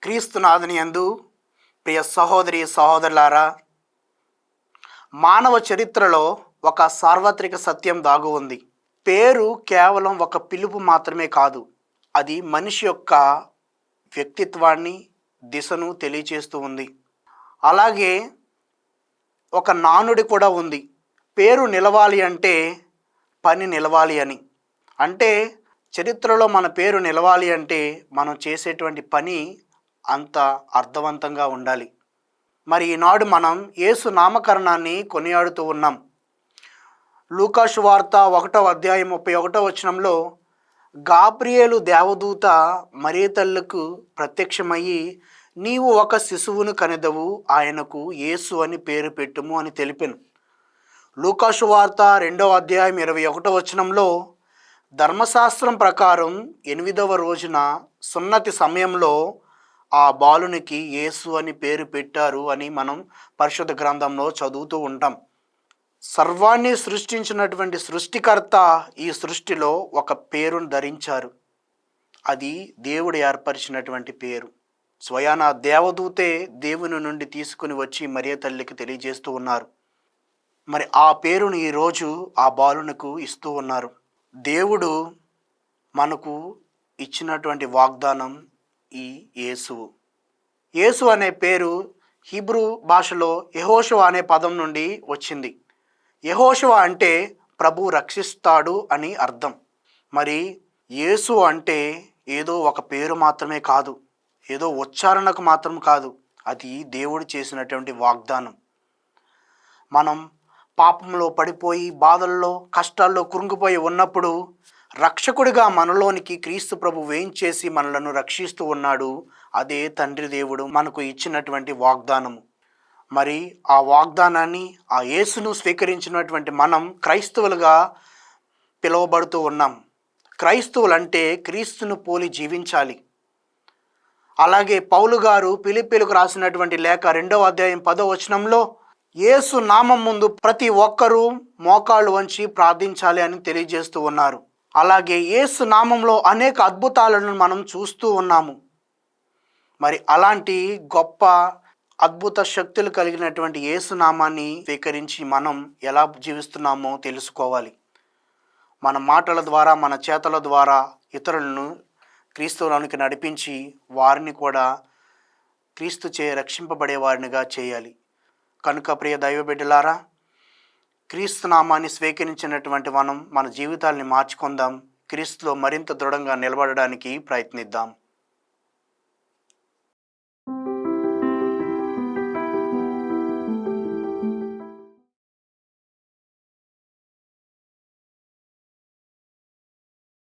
క్రీస్తునాథుని యందు ప్రియ సహోదరి సహోదరులారా, మానవ చరిత్రలో ఒక సార్వత్రిక సత్యం దాగు ఉంది. పేరు కేవలం ఒక పిలుపు మాత్రమే కాదు, అది మనిషి యొక్క వ్యక్తిత్వాన్ని, దిశను తెలియచేస్తూ ఉంది. అలాగే ఒక నానుడి కూడా ఉంది. పేరు నిలవాలి అంటే పని నిలవాలి అని. అంటే చరిత్రలో మన పేరు నిలవాలి అంటే మనం చేసేటువంటి పని అంత అర్థవంతంగా ఉండాలి. మరి ఈనాడు మనం యేసు నామకరణాన్ని కొనియాడుతూ ఉన్నాం. లూకా సువార్త 1వ అధ్యాయం 31వ వచనంలో గాబ్రియేలు దేవదూత మరియ తల్లికి ప్రత్యక్షమయ్యి, నీవు ఒక శిశువును కనెదవు, ఆయనకు యేసు అని పేరు పెట్టుము అని తెలిపెను. లూకా సువార్త 2వ అధ్యాయం 21వ వచనంలో ధర్మశాస్త్రం ప్రకారం 8వ రోజున సున్నతి సమయంలో ఆ బాలునికి యేసు అని పేరు పెట్టారు అని మనం పరిశుద్ధ గ్రంథంలో చదువుతూ ఉంటాం. సర్వాన్ని సృష్టించినటువంటి సృష్టికర్త ఈ సృష్టిలో ఒక పేరును ధరించారు. అది దేవుడు ఏర్పరిచినటువంటి పేరు. స్వయాన దేవదూతే దేవుని నుండి తీసుకుని వచ్చి మరియ తల్లికి తెలియజేస్తూ ఉన్నారు. మరి ఆ పేరును ఈరోజు ఆ బాలునకు ఇస్తూ ఉన్నారు. దేవుడు మనకు ఇచ్చినటువంటి వాగ్దానం ఈ యేసువు. యేసు అనే పేరు హీబ్రూ భాషలో యెహోషువ అనే పదం నుండి వచ్చింది. యెహోషువ అంటే ప్రభు రక్షిస్తాడు అని అర్థం. మరి యేసు అంటే ఏదో ఒక పేరు మాత్రమే కాదు, ఏదో ఉచ్చారణకు మాత్రం కాదు, అది దేవుడు చేసినటువంటి వాగ్దానం. మనం పాపంలో పడిపోయి బాధల్లో కష్టాల్లో కురుంగిపోయి ఉన్నప్పుడు రక్షకుడిగా మనలోనికి క్రీస్తు ప్రభు వేయించేసి మనలను రక్షిస్తూ ఉన్నాడు. అదే తండ్రి దేవుడు మనకు ఇచ్చినటువంటి వాగ్దానము. మరి ఆ వాగ్దానాన్ని, ఆ యేసును స్వీకరించినటువంటి మనం క్రైస్తవులుగా పిలువబడుతూ ఉన్నాం. క్రైస్తవులంటే క్రీస్తును పోలి జీవించాలి. అలాగే పౌలు గారు ఫిలిప్పీలకు రాసినటువంటి లేఖ 2వ అధ్యాయం 10వ వచనంలో యేసు నామం ముందు ప్రతి ఒక్కరూ మోకాళ్ళు వంచి ప్రార్థించాలి అని తెలియజేస్తూ ఉన్నారు. అలాగే యేసు నామంలో అనేక అద్భుతాలను మనం చూస్తూ ఉన్నాము. మరి అలాంటి గొప్ప అద్భుత శక్తులు కలిగినటువంటి యేసు నామాన్ని స్వీకరించి మనం ఎలా జీవిస్తున్నామో తెలుసుకోవాలి. మన మాటల ద్వారా, మన చేతల ద్వారా ఇతరులను క్రీస్తులోనికి నడిపించి వారిని కూడా క్రీస్తుచే రక్షింపబడే వారినిగా చేయాలి. కనుక ప్రియ దైవ బిడ్డలారా, క్రీస్తు నామాన్ని స్వీకరించినటువంటి మనం మన జీవితాల్ని మార్చుకుందాం. క్రీస్తులో మరింత దృఢంగా నిలబడడానికి ప్రయత్నిద్దాం.